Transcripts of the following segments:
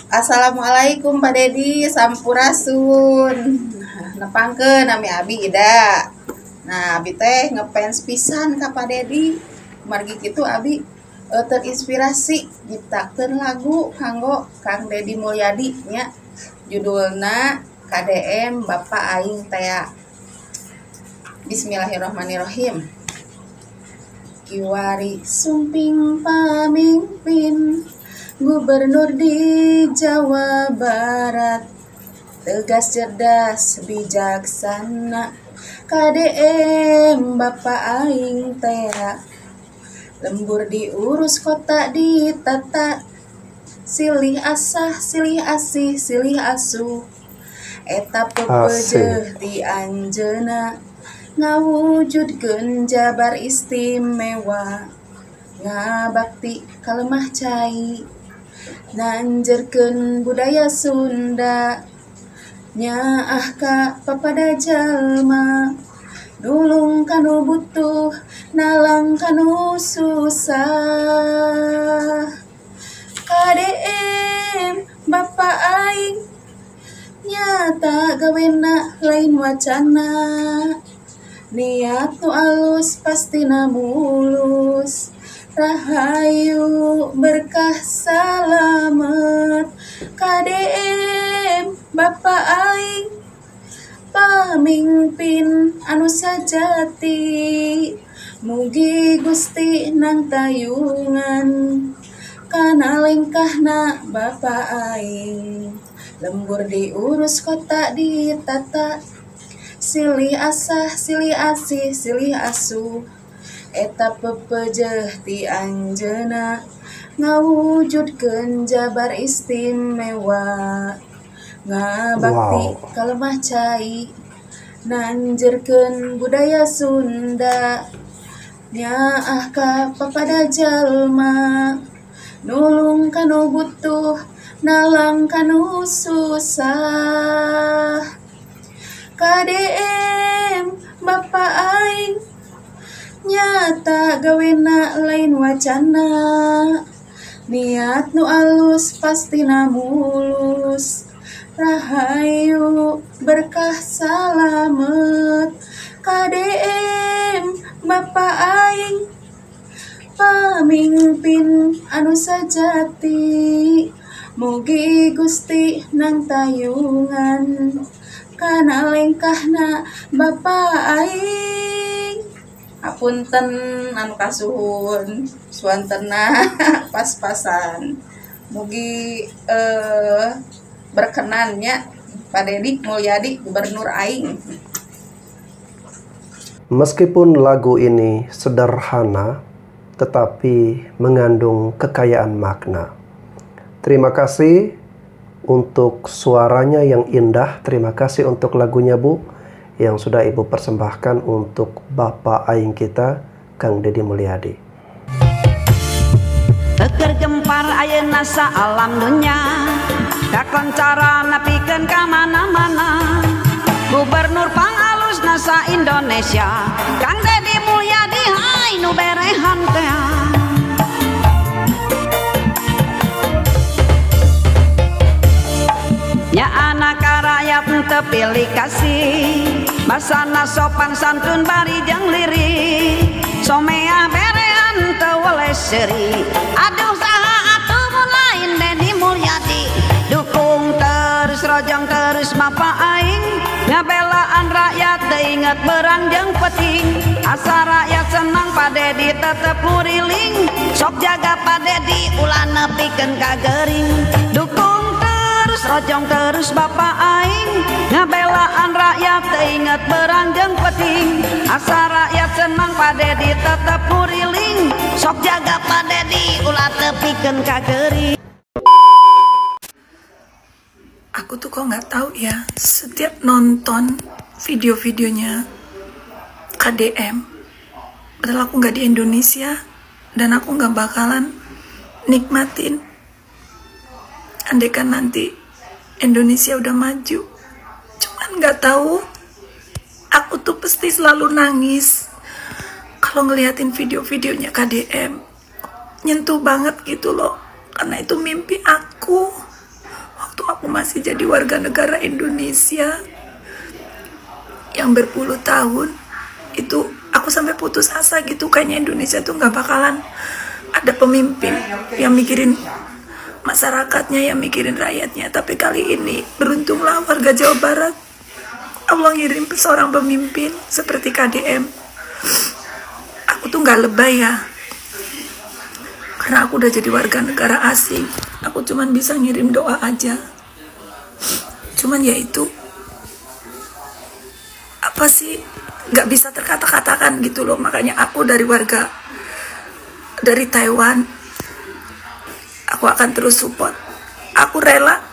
Assalamualaikum Pak Dedi, sampurasun. Nepangkeun nami Abi Ida. Nah, Abi teh ngefans pisan ka Pak Dedi. Margi kitu Abi terinspirasi nyiptakeun lagu kanggo Kang Deddy Mulyadi nya. Judulna KDM Bapak Aing Tea. Bismillahirrahmanirrahim. Kiwari sumping pamimpin Gubernur di Jawa Barat, tegas cerdas bijaksana, KDM Bapak Aing Tea. Lembur diurus kota ditata, silih asah, silih asih, silih asuh. Eta pepejeh di anjeuna, ngawujudkeun Jabar istimewa. Ngabakti kalemah cai, nanjerkeun budaya Sunda. Nyaah ka papada jalma, nulung kanu butuh, nalang kanu susah. KDM Bapak Aing nyata gawena lain wacana, niat nu alus pastina mulus. Rahayu berkah salamet, KDM Bapak Aing pamimpin anu sajati. Mugi Gusti nang tayungan kana lengkahna Bapak Aing. Lembur diurus kota ditata, silih asah, silih asih, silih asuh. Eta pepejeh ti anjeuna, ngawujudkeun Jabar istimewa. Ngabakti kalemah cai, nanjerkeun budaya Sunda. Nyaah ka papada jalma, nulung kanu butuh, nalang kanu susah. KDM Bapak Aing nyata gawena lain wacana, niat nu alus pastina mulus. Rahayu berkah salamet, KDM Bapak Aing pamimpin anu sajati. Mugi Gusti nang tayungan kana lengkahna Bapak Aing. Apunten anu kasuhun suantena pas-pasan. Mugi berkenannya Pak Deddy Mulyadi Gubernur Aing. Meskipun lagu ini sederhana, tetapi mengandung kekayaan makna. Terima kasih untuk suaranya yang indah. Terima kasih untuk lagunya, Bu, yang sudah Ibu persembahkan untuk Bapak Aing kita, Kang Deddy Mulyadi. Teker gempar ayeuna sa alam dunya, kakoncara napikeun ka mana-mana. Gubernur pangalus nasa Indonesia, Kang Deddy Mulyadi hai nu berehan teh. Ya anak rakyat teu pilih kasih, basana sopan santun bari jeung lirih. Somea berean teu weles seuri, aduh saha atuh mun lain Deddy Mulyadi. Dukung terus rojong terus Bapak Aing, ngabelaan rakyat teu inget berang jeung peting. Asa rakyat senang Pak Deddy tetep muriling, sok jaga Pak Deddy ulah nepikeun ka geuring. Dukung terus rojong terus Bapak Aing, ngabelaan rakyat teu inget berang jeung peting. Asa rakyat senang Pak Deddy tetep muriling, sok jaga Pak Deddy ulah tepikeun ka geuring. Aku tuh kok nggak tahu ya, setiap nonton video-videonya KDM, padahal aku nggak di Indonesia dan aku nggak bakalan nikmatin. Andaikan nanti Indonesia udah maju, cuman nggak tahu, aku tuh pasti selalu nangis kalau ngeliatin video-videonya KDM. Nyentuh banget gitu loh, karena itu mimpi aku. masih jadi warga negara Indonesia yang berpuluh tahun, itu aku sampai putus asa gitu. Kayaknya Indonesia tuh nggak bakalan ada pemimpin yang mikirin masyarakatnya, yang mikirin rakyatnya. Tapi kali ini beruntunglah warga Jawa Barat, Allah ngirim seorang pemimpin seperti KDM. Aku tuh nggak lebay ya, karena aku udah jadi warga negara asing. Aku cuman bisa ngirim doa aja. Cuman ya itu, apa sih, nggak bisa terkata-katakan gitu loh. Makanya aku dari Taiwan, aku akan terus support. Aku rela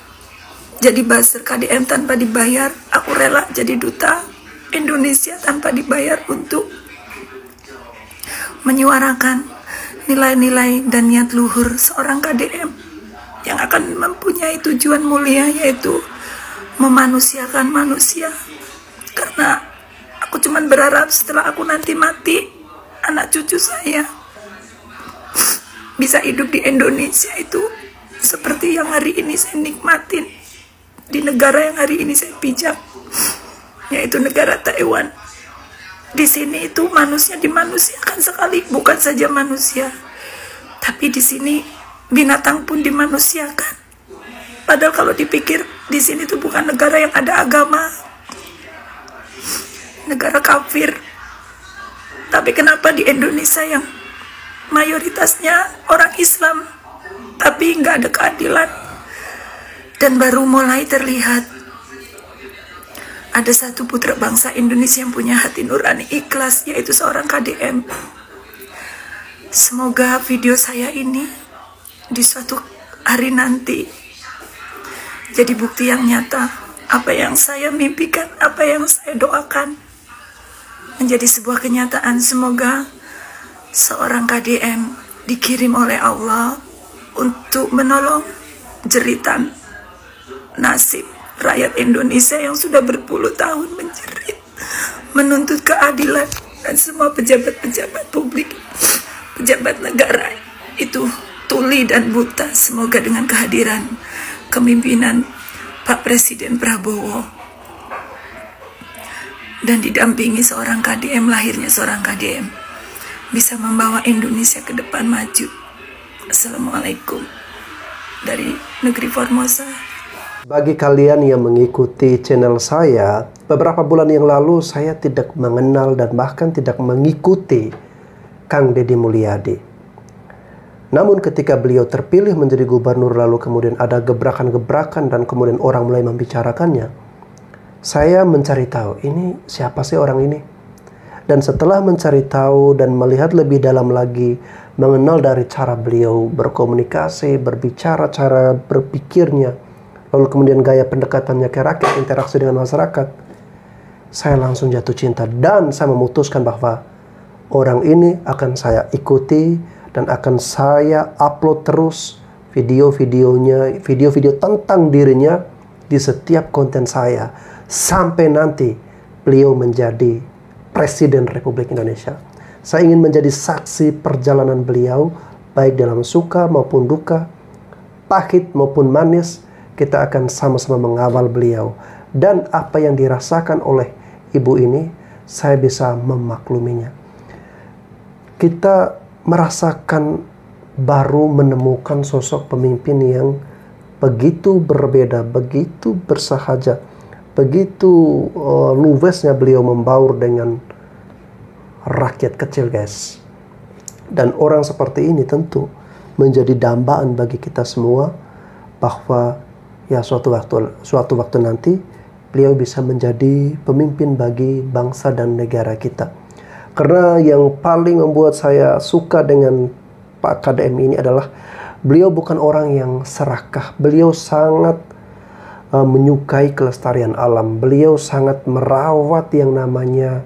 jadi buzzer KDM tanpa dibayar. Aku rela jadi duta Indonesia tanpa dibayar untuk menyuarakan nilai-nilai dan niat luhur seorang KDM yang akan mempunyai tujuan mulia, yaitu memanusiakan manusia. Karena aku cuman berharap setelah aku nanti mati, anak cucu saya bisa hidup di Indonesia itu seperti yang hari ini saya nikmatin di negara yang hari ini saya pijak, yaitu negara Taiwan. Di sini itu manusia dimanusiakan sekali, bukan saja manusia, tapi di sini binatang pun dimanusiakan. Padahal kalau dipikir, di sini tuh bukan negara yang ada agama, negara kafir. Tapi kenapa di Indonesia yang mayoritasnya orang Islam, tapi nggak ada keadilan? Dan baru mulai terlihat ada satu putra bangsa Indonesia yang punya hati nurani ikhlas, yaitu seorang KDM. Semoga video saya ini di suatu hari nanti jadi bukti yang nyata. Apa yang saya mimpikan, apa yang saya doakan menjadi sebuah kenyataan. Semoga seorang KDM dikirim oleh Allah untuk menolong jeritan nasib rakyat Indonesia yang sudah berpuluh tahun menjerit, menuntut keadilan, dan semua pejabat-pejabat publik, pejabat negara itu tuli dan buta. Semoga dengan kehadiran kepemimpinan Pak Presiden Prabowo dan didampingi seorang KDM, lahirnya seorang KDM, bisa membawa Indonesia ke depan maju. Assalamualaikum dari negeri Formosa. Bagi kalian yang mengikuti channel saya, beberapa bulan yang lalu saya tidak mengenal dan bahkan tidak mengikuti Kang Deddy Mulyadi. Namun ketika beliau terpilih menjadi gubernur, lalu kemudian ada gebrakan-gebrakan dan kemudian orang mulai membicarakannya, saya mencari tahu, ini siapa sih orang ini? Dan setelah mencari tahu dan melihat lebih dalam lagi, mengenal dari cara beliau berkomunikasi, berbicara, cara berpikirnya, lalu kemudian gaya pendekatannya ke rakyat, interaksi dengan masyarakat, saya langsung jatuh cinta. Dan saya memutuskan bahwa orang ini akan saya ikuti dan akan saya upload terus video-videonya, video-video tentang dirinya di setiap konten saya, sampai nanti beliau menjadi Presiden Republik Indonesia. Saya ingin menjadi saksi perjalanan beliau, baik dalam suka maupun duka, pahit maupun manis. Kita akan sama-sama mengawal beliau. Dan apa yang dirasakan oleh ibu ini, saya bisa memakluminya. Kita merasakan baru menemukan sosok pemimpin yang begitu berbeda, begitu bersahaja, begitu luwesnya beliau membaur dengan rakyat kecil, guys. Dan orang seperti ini tentu menjadi dambaan bagi kita semua, bahwa ya suatu waktu nanti beliau bisa menjadi pemimpin bagi bangsa dan negara kita. Karena yang paling membuat saya suka dengan Pak KDM ini adalah beliau bukan orang yang serakah. Beliau sangat menyukai kelestarian alam. Beliau sangat merawat yang namanya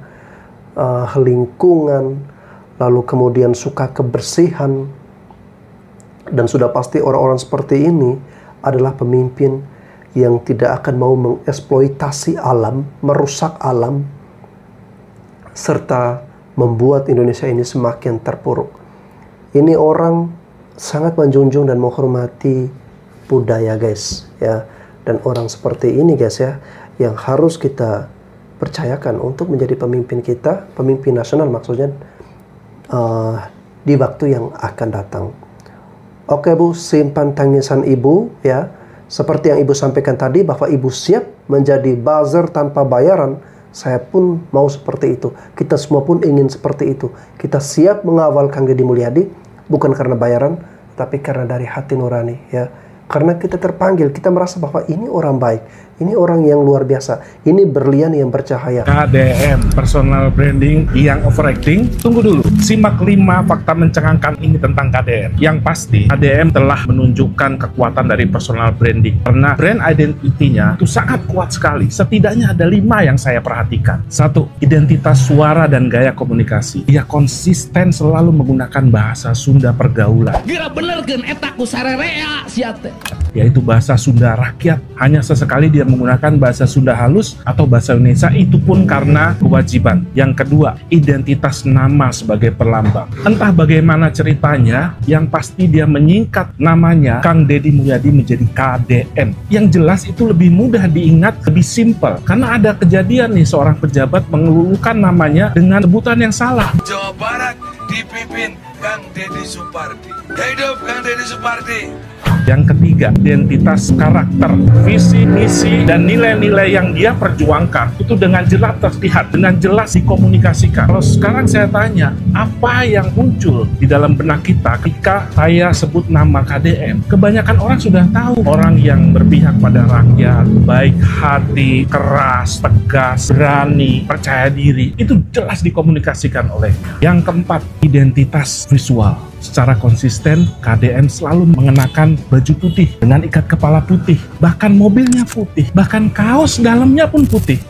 lingkungan, lalu kemudian suka kebersihan. Dan sudah pasti orang-orang seperti ini adalah pemimpin yang tidak akan mau mengeksploitasi alam, merusak alam, serta membuat Indonesia ini semakin terpuruk. Ini orang sangat menjunjung dan menghormati budaya, guys, ya. Dan orang seperti ini guys ya, yang harus kita percayakan untuk menjadi pemimpin kita, pemimpin nasional maksudnya, di waktu yang akan datang. Oke Bu, simpan tangisan Ibu ya. Seperti yang Ibu sampaikan tadi bahwa Ibu siap menjadi buzzer tanpa bayaran. Saya pun mau seperti itu. Kita semua pun ingin seperti itu. Kita siap mengawal Kang Deddy Mulyadi bukan karena bayaran, tapi karena dari hati nurani ya. Karena kita terpanggil, kita merasa bahwa ini orang baik, ini orang yang luar biasa, ini berlian yang bercahaya. KDM, personal branding yang overacting. Tunggu dulu, simak 5 fakta mencengangkan ini tentang KDM. Yang pasti, KDM telah menunjukkan kekuatan dari personal branding. Karena brand identity-nya itu sangat kuat sekali. Setidaknya ada 5 yang saya perhatikan. 1. Identitas suara dan gaya komunikasi. Dia konsisten selalu menggunakan bahasa Sunda pergaulan. Gira bener kan etaku sarerea siate. Yaitu bahasa Sunda rakyat. Hanya sesekali dia menggunakan bahasa Sunda halus atau bahasa Indonesia, itu pun karena kewajiban. Yang kedua, identitas nama sebagai perlambang. Entah bagaimana ceritanya, yang pasti dia menyingkat namanya Kang Deddy Mulyadi menjadi KDM. Yang jelas itu lebih mudah diingat, lebih simpel. Karena ada kejadian nih, seorang pejabat mengelulukan namanya dengan sebutan yang salah. Jawa Barat dipimpin Kang Deddy Supardi. Hidup Kang Deddy Supardi. Yang ketiga, identitas karakter, visi, misi, dan nilai-nilai yang dia perjuangkan itu dengan jelas terlihat, dengan jelas dikomunikasikan. Kalau sekarang saya tanya, apa yang muncul di dalam benak kita ketika saya sebut nama KDM? Kebanyakan orang sudah tahu, orang yang berpihak pada rakyat, baik hati, keras, tegas, berani, percaya diri, itu jelas dikomunikasikan olehnya. Yang keempat, identitas visual. Secara konsisten, KDM selalu mengenakan baju putih dengan ikat kepala putih, bahkan mobilnya putih, bahkan kaos dalamnya pun putih.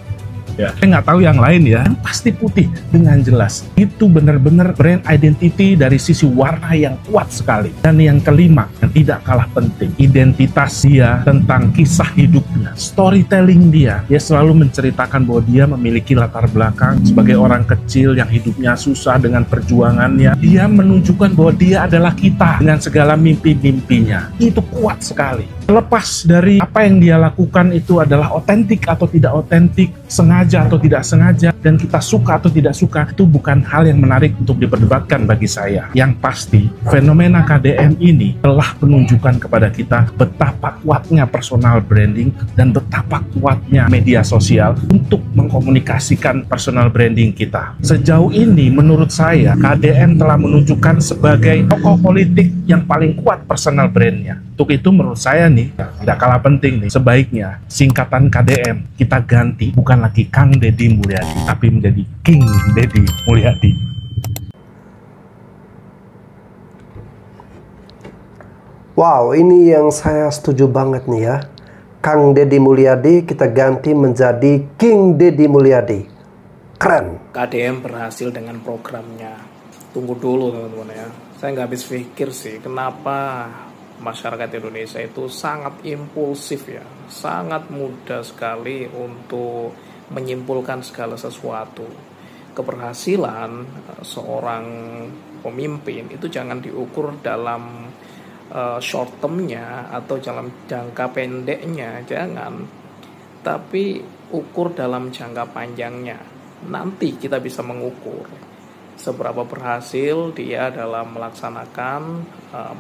Ya, saya nggak tahu yang lain ya, pasti putih dengan jelas. Itu benar-benar brand identity dari sisi warna yang kuat sekali. Dan yang kelima, yang tidak kalah penting, identitas dia tentang kisah hidupnya, storytelling dia. Dia selalu menceritakan bahwa dia memiliki latar belakang sebagai orang kecil yang hidupnya susah dengan perjuangannya. Dia menunjukkan bahwa dia adalah kita dengan segala mimpi-mimpinya. Itu kuat sekali. Lepas dari apa yang dia lakukan itu adalah otentik atau tidak otentik, sengaja atau tidak sengaja, dan kita suka atau tidak suka, itu bukan hal yang menarik untuk diperdebatkan bagi saya. Yang pasti, fenomena KDM ini telah menunjukkan kepada kita betapa kuatnya personal branding dan betapa kuatnya media sosial untuk mengkomunikasikan personal branding kita. Sejauh ini, menurut saya, KDM telah menunjukkan sebagai tokoh politik yang paling kuat personal brandnya. Untuk itu menurut saya nih, tidak kalah penting nih, sebaiknya singkatan KDM kita ganti, bukan lagi Kang Deddy Mulyadi, tapi menjadi King Deddy Mulyadi. Wow, ini yang saya setuju banget nih ya. Kang Deddy Mulyadi kita ganti menjadi King Deddy Mulyadi. Keren. KDM berhasil dengan programnya. Tunggu dulu teman-teman ya. Saya nggak habis pikir sih kenapa masyarakat Indonesia itu sangat impulsif ya, sangat mudah sekali untuk menyimpulkan segala sesuatu. Keberhasilan seorang pemimpin itu jangan diukur dalam short termnya atau dalam jangka pendeknya, jangan, tapi ukur dalam jangka panjangnya. Nanti kita bisa mengukur seberapa berhasil dia dalam melaksanakan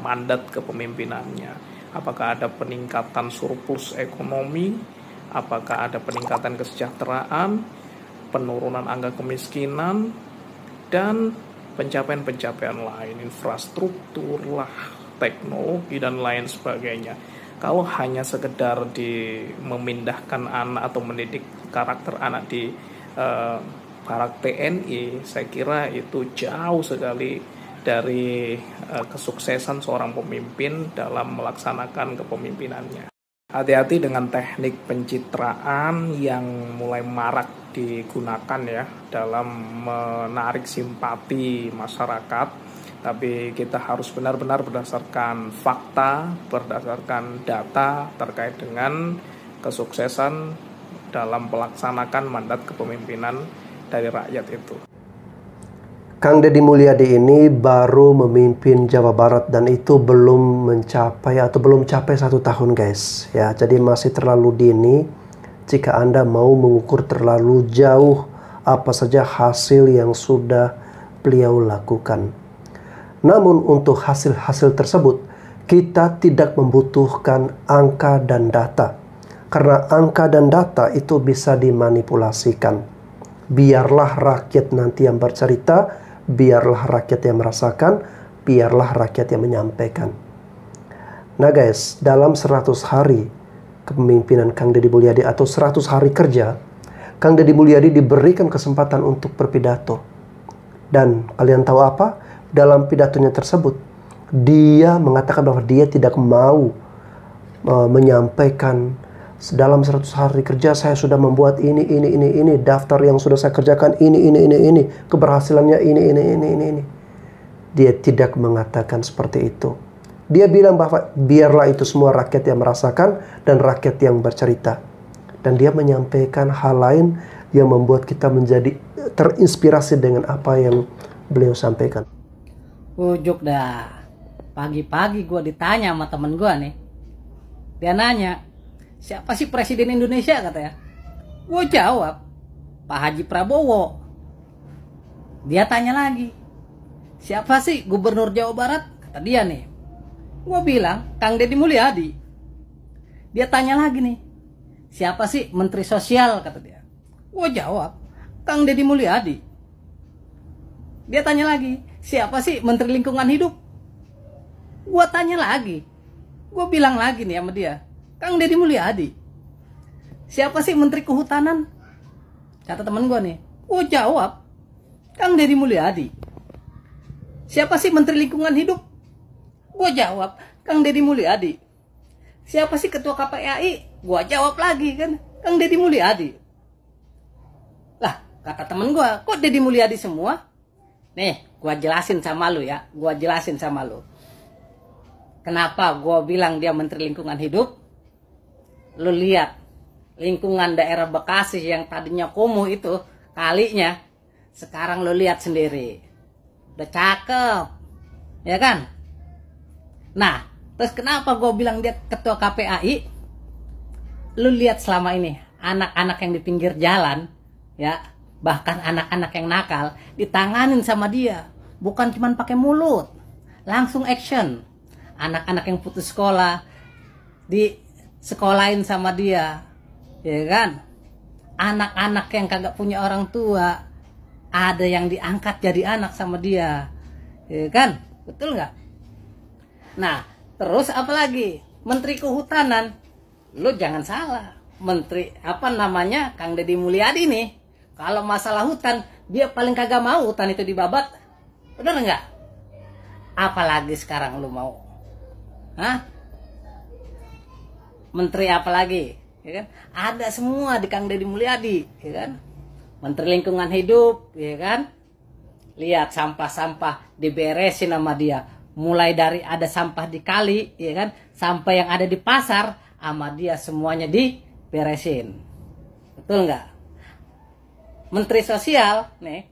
mandat kepemimpinannya. Apakah ada peningkatan surplus ekonomi, apakah ada peningkatan kesejahteraan, penurunan angka kemiskinan, dan pencapaian-pencapaian lain, infrastruktur lah, teknologi, dan lain sebagainya. Kalau hanya sekedar memindahkan anak atau mendidik karakter anak di Barak TNI, saya kira itu jauh sekali dari kesuksesan seorang pemimpin dalam melaksanakan kepemimpinannya. Hati-hati dengan teknik pencitraan yang mulai marak digunakan ya dalam menarik simpati masyarakat, tapi kita harus benar-benar berdasarkan fakta, berdasarkan data terkait dengan kesuksesan dalam melaksanakan mandat kepemimpinan dari rakyat itu. Kang Deddy Mulyadi ini baru memimpin Jawa Barat dan itu belum mencapai atau belum capai 1 tahun guys ya, jadi masih terlalu dini jika Anda mau mengukur terlalu jauh apa saja hasil yang sudah beliau lakukan. Namun untuk hasil-hasil tersebut kita tidak membutuhkan angka dan data, karena angka dan data itu bisa dimanipulasikan. Biarlah rakyat nanti yang bercerita, biarlah rakyat yang merasakan, biarlah rakyat yang menyampaikan. Nah guys, dalam 100 hari kepemimpinan Kang Deddy Mulyadi atau 100 hari kerja, Kang Deddy Mulyadi diberikan kesempatan untuk berpidato. Dan kalian tahu apa? Dalam pidatonya tersebut, dia mengatakan bahwa dia tidak mau menyampaikan dalam 100 hari kerja saya sudah membuat ini, daftar yang sudah saya kerjakan ini, keberhasilannya ini. Dia tidak mengatakan seperti itu. Dia bilang bahwa biarlah itu semua rakyat yang merasakan dan rakyat yang bercerita. Dan dia menyampaikan hal lain yang membuat kita menjadi terinspirasi dengan apa yang beliau sampaikan. Ujuk dah. Pagi-pagi gue ditanya sama temen gue nih. Dia nanya, siapa sih presiden Indonesia katanya? Gue jawab, Pak Haji Prabowo. Dia tanya lagi, siapa sih gubernur Jawa Barat? Kata dia nih. Gue bilang, Kang Deddy Mulyadi. Dia tanya lagi nih, siapa sih menteri sosial? Kata dia. Gue jawab, Kang Deddy Mulyadi. Dia tanya lagi, siapa sih menteri lingkungan hidup? Gue tanya lagi. Gue bilang lagi nih sama dia, Kang Deddy Mulyadi. Siapa sih menteri kehutanan? Kata temen gue nih. Gue jawab, Kang Deddy Mulyadi. Siapa sih menteri lingkungan hidup? Gue jawab, Kang Deddy Mulyadi. Siapa sih ketua KPAI? Gue jawab lagi kan, Kang Deddy Mulyadi. Lah, kata temen gue, kok Deddy Mulyadi semua? Nih, gue jelasin sama lu ya. Gue jelasin sama lu. Kenapa gue bilang dia menteri lingkungan hidup? Lu lihat lingkungan daerah Bekasi yang tadinya kumuh itu kalinya sekarang lu lihat sendiri udah cakep, ya kan? Nah, terus kenapa gue bilang dia ketua KPAI? Lu lihat selama ini anak-anak yang di pinggir jalan, ya, bahkan anak-anak yang nakal ditanganin sama dia, bukan cuman pakai mulut, langsung action. Anak-anak yang putus sekolah disekolahin sama dia, ya kan? Anak-anak yang kagak punya orang tua ada yang diangkat jadi anak sama dia, ya kan? Betul nggak? Nah, terus apa lagi? Menteri Kehutanan, lu jangan salah. Menteri apa namanya, Kang Deddy Mulyadi nih, kalau masalah hutan dia paling kagak mau hutan itu dibabat, bener nggak? Apalagi sekarang lu mau? Hah? Menteri apa lagi? Ya kan? Ada semua di Kang Deddy Mulyadi, ya kan? Menteri Lingkungan Hidup, ya kan? Lihat sampah-sampah diberesin sama dia. Mulai dari ada sampah di kali, ya kan? Sampai yang ada di pasar, sama dia semuanya diberesin. Betul nggak? Menteri Sosial, nih.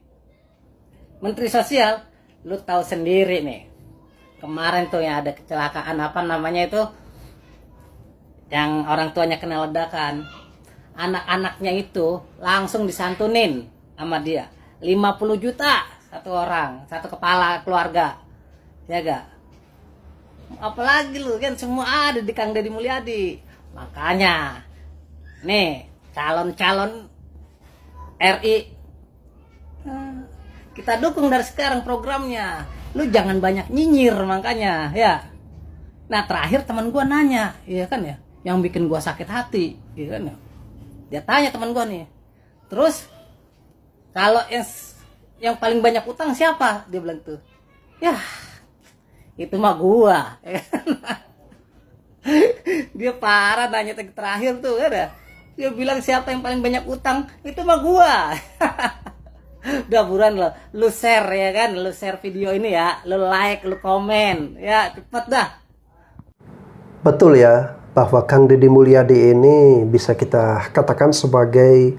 Menteri Sosial, lu tahu sendiri nih. Kemarin tuh yang ada kecelakaan apa namanya itu, yang orang tuanya kena ledakan, anak-anaknya itu langsung disantunin sama dia 50 juta satu orang, satu kepala keluarga, ya gak? Apalagi lu kan semua ada di Kang Deddy Mulyadi. Makanya nih calon-calon RI, kita dukung dari sekarang programnya. Lu jangan banyak nyinyir makanya, ya. Nah, terakhir teman gua nanya, ya kan ya, yang bikin gua sakit hati, ya kan ya. Dia tanya teman gua nih. Terus kalau yang paling banyak utang siapa? Dia bilang tuh. Ya, itu mah gua. Dia parah nanya terakhir tuh, ya. Dia bilang siapa yang paling banyak utang? Itu mah gua. Udah buruan lo, lu share ya kan, lu share video ini ya, lu like, lu komen, ya cepet dah. Betul ya, bahwa Kang Deddy Mulyadi ini bisa kita katakan sebagai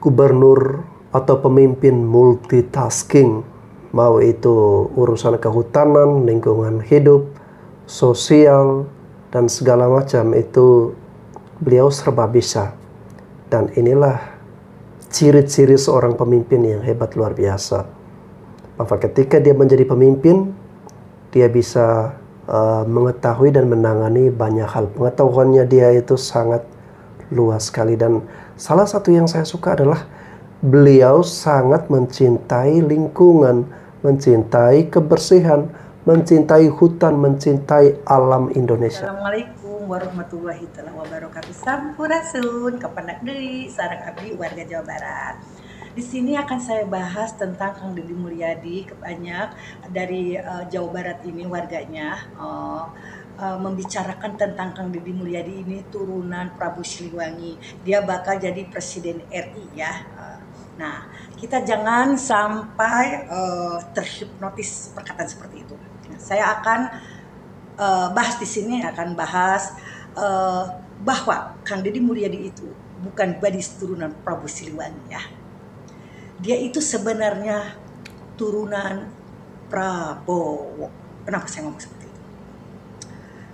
gubernur atau pemimpin multitasking, mau itu urusan kehutanan, lingkungan hidup, sosial, dan segala macam, itu beliau serba bisa. Dan inilah ciri-ciri seorang pemimpin yang hebat luar biasa. Bahwa ketika dia menjadi pemimpin, dia bisa mengetahui dan menangani banyak hal. Pengetahuannya dia itu sangat luas sekali. Dan salah satu yang saya suka adalah beliau sangat mencintai lingkungan, mencintai kebersihan, mencintai hutan, mencintai alam Indonesia. Assalamualaikum warahmatullahi wabarakatuh. Sampurasun, kepada deui sareng abdi warga Jawa Barat. Di sini akan saya bahas tentang Kang Deddy Mulyadi. Banyak dari Jawa Barat ini warganya membicarakan tentang Kang Deddy Mulyadi ini turunan Prabu Siliwangi. Dia bakal jadi presiden RI ya. Nah, kita jangan sampai terhipnotis perkataan seperti itu. Nah, saya akan bahas di sini, akan bahas bahwa Kang Deddy Mulyadi itu bukan badis turunan Prabu Siliwangi ya. Dia itu sebenarnya turunan Prabowo. Kenapa saya ngomong seperti itu?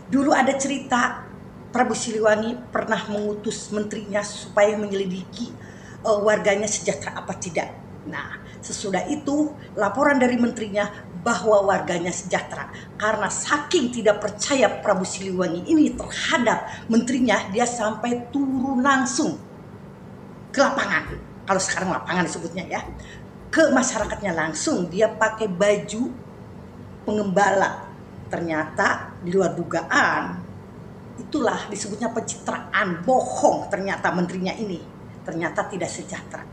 Dulu ada cerita Prabu Siliwangi pernah mengutus menterinya supaya menyelidiki warganya sejahtera apa tidak. Nah, sesudah itu laporan dari menterinya bahwa warganya sejahtera. Karena saking tidak percaya Prabu Siliwangi ini terhadap menterinya, dia sampai turun langsung ke lapangan. Kalau sekarang lapangan disebutnya ya, ke masyarakatnya langsung. Dia pakai baju pengembala. Ternyata di luar dugaan, itulah disebutnya pencitraan, bohong ternyata menterinya ini. Ternyata tidak sejahtera.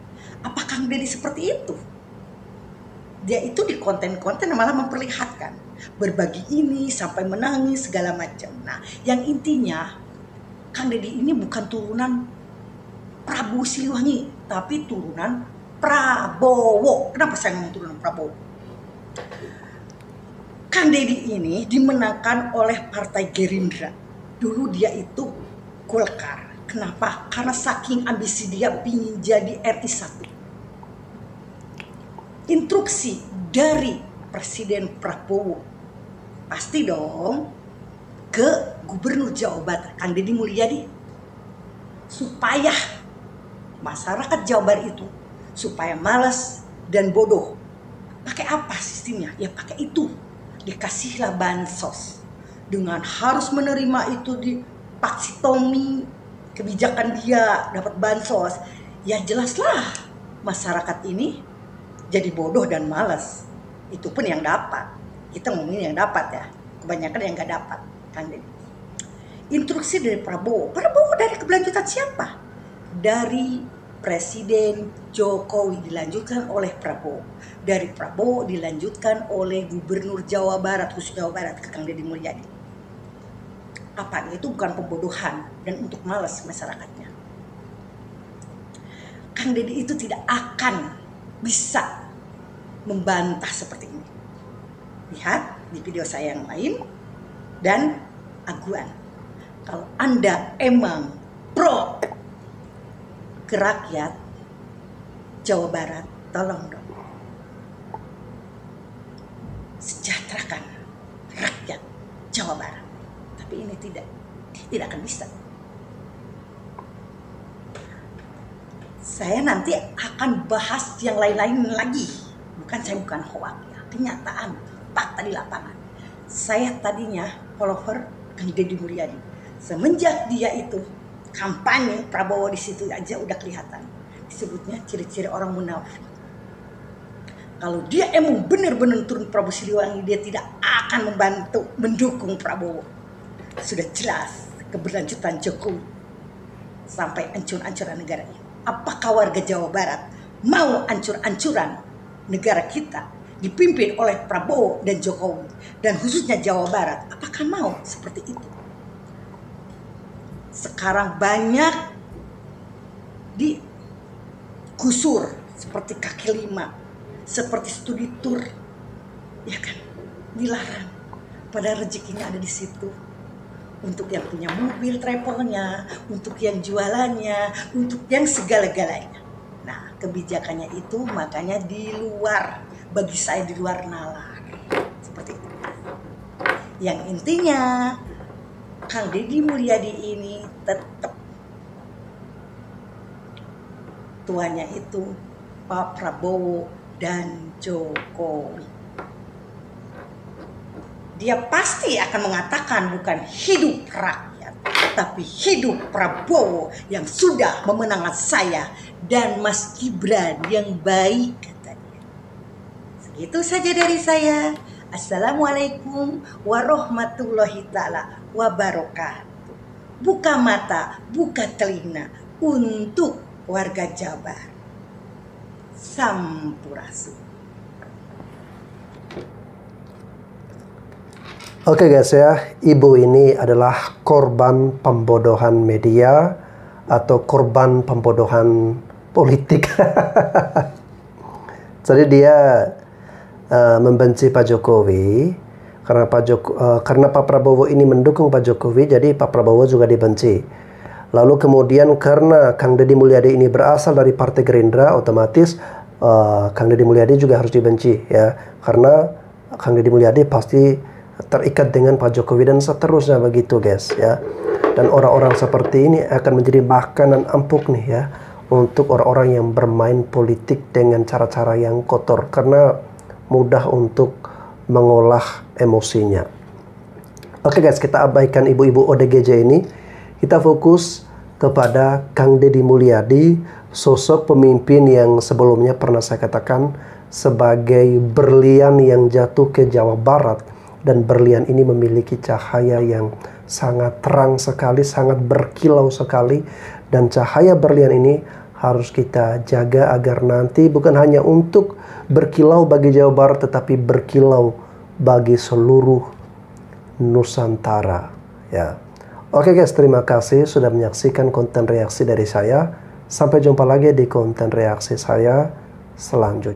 Apakah Kang Deddy seperti itu? Dia itu di konten-konten malah memperlihatkan berbagi ini sampai menangis segala macam. Nah, yang intinya Kang Deddy ini bukan turunan Prabu Siliwangi, tapi turunan Prabowo. Kenapa saya ngomong turunan Prabowo? Kang Deddy ini dimenangkan oleh Partai Gerindra. Dulu dia itu Golkar. Kenapa? Karena saking ambisi dia ingin jadi RI 1. Instruksi dari Presiden Prabowo pasti dong ke Gubernur Jawa Barat Kang Deddy Mulyadi, supaya masyarakat Jawa Barat itu supaya malas dan bodoh. Pakai apa sistemnya? Ya pakai itu. Dikasihlah bansos dengan harus menerima itu di paksitomi kebijakan dia dapat bansos. Ya jelaslah masyarakat ini jadi bodoh dan malas. Itu pun yang dapat. Kita ngomongin yang dapat ya. Kebanyakan yang nggak dapat. Kang Deddy. Instruksi dari Prabowo. Prabowo dari keberlanjutan siapa? Dari Presiden Jokowi dilanjutkan oleh Prabowo. Dari Prabowo dilanjutkan oleh Gubernur Jawa Barat, khusus Jawa Barat ke Kang Deddy Mulyadi. Apa itu bukan pembodohan dan untuk malas masyarakatnya. Kang Deddy itu tidak akan bisa membantah seperti ini. Lihat di video saya yang lain dan aguan. Kalau Anda emang pro ke rakyat Jawa Barat, tolong dong sejahterakan rakyat Jawa Barat. Tapi ini tidak akan bisa. Saya nanti akan bahas yang lain-lain lagi. Saya bukan hoax ya, kenyataan, fakta di lapangan. Saya tadinya follower Kang Deddy Mulyadi. Semenjak dia itu kampanye Prabowo di situ aja udah kelihatan. Disebutnya ciri-ciri orang munafik. Kalau dia emang benar-benar turun Prabu Siliwangi, dia tidak akan membantu mendukung Prabowo. Sudah jelas keberlanjutan Jokowi sampai ancur-ancuran negara ini. Apakah warga Jawa Barat mau ancur-ancuran negara kita dipimpin oleh Prabowo dan Jokowi, dan khususnya Jawa Barat? Apakah mau seperti itu? Sekarang banyak digusur seperti kaki lima, seperti studi tour, ya kan, dilarang. Padahal rezekinya ada di situ. Untuk yang punya mobil travelnya, untuk yang jualannya, untuk yang segala-galanya. Nah, kebijakannya itu, makanya di luar, bagi saya di luar nalar. Seperti itu. Yang intinya Kang Deddy Mulyadi ini tetap tuanya itu Pak Prabowo dan Jokowi. Dia pasti akan mengatakan bukan hidup rakyat, tapi hidup Prabowo yang sudah memenangkan saya dan Mas Gibran yang baik, katanya. Segitu saja dari saya. Assalamualaikum warahmatullahi ta'ala wabarakatuh. Buka mata, buka telinga untuk warga Jabar. Sampurasun. Oke guys ya, ibu ini adalah korban pembodohan media atau korban pembodohan politik. Jadi dia membenci Pak Jokowi karena Pak Prabowo ini mendukung Pak Jokowi, jadi Pak Prabowo juga dibenci. Lalu kemudian karena Kang Deddy Mulyadi ini berasal dari Partai Gerindra, otomatis Kang Deddy Mulyadi juga harus dibenci ya, karena Kang Deddy Mulyadi pasti terikat dengan Pak Jokowi dan seterusnya begitu guys ya. Dan orang-orang seperti ini akan menjadi makanan empuk nih ya untuk orang-orang yang bermain politik dengan cara-cara yang kotor, karena mudah untuk mengolah emosinya. Oke guys, kita abaikan ibu-ibu ODGJ ini. Kita fokus kepada Kang Deddy Mulyadi, sosok pemimpin yang sebelumnya pernah saya katakan sebagai berlian yang jatuh ke Jawa Barat. Dan berlian ini memiliki cahaya yang sangat terang sekali, sangat berkilau sekali. Dan cahaya berlian ini harus kita jaga agar nanti bukan hanya untuk berkilau bagi Jawa Barat, tetapi berkilau bagi seluruh Nusantara. Ya. Oke guys, terima kasih sudah menyaksikan konten reaksi dari saya. Sampai jumpa lagi di konten reaksi saya selanjutnya.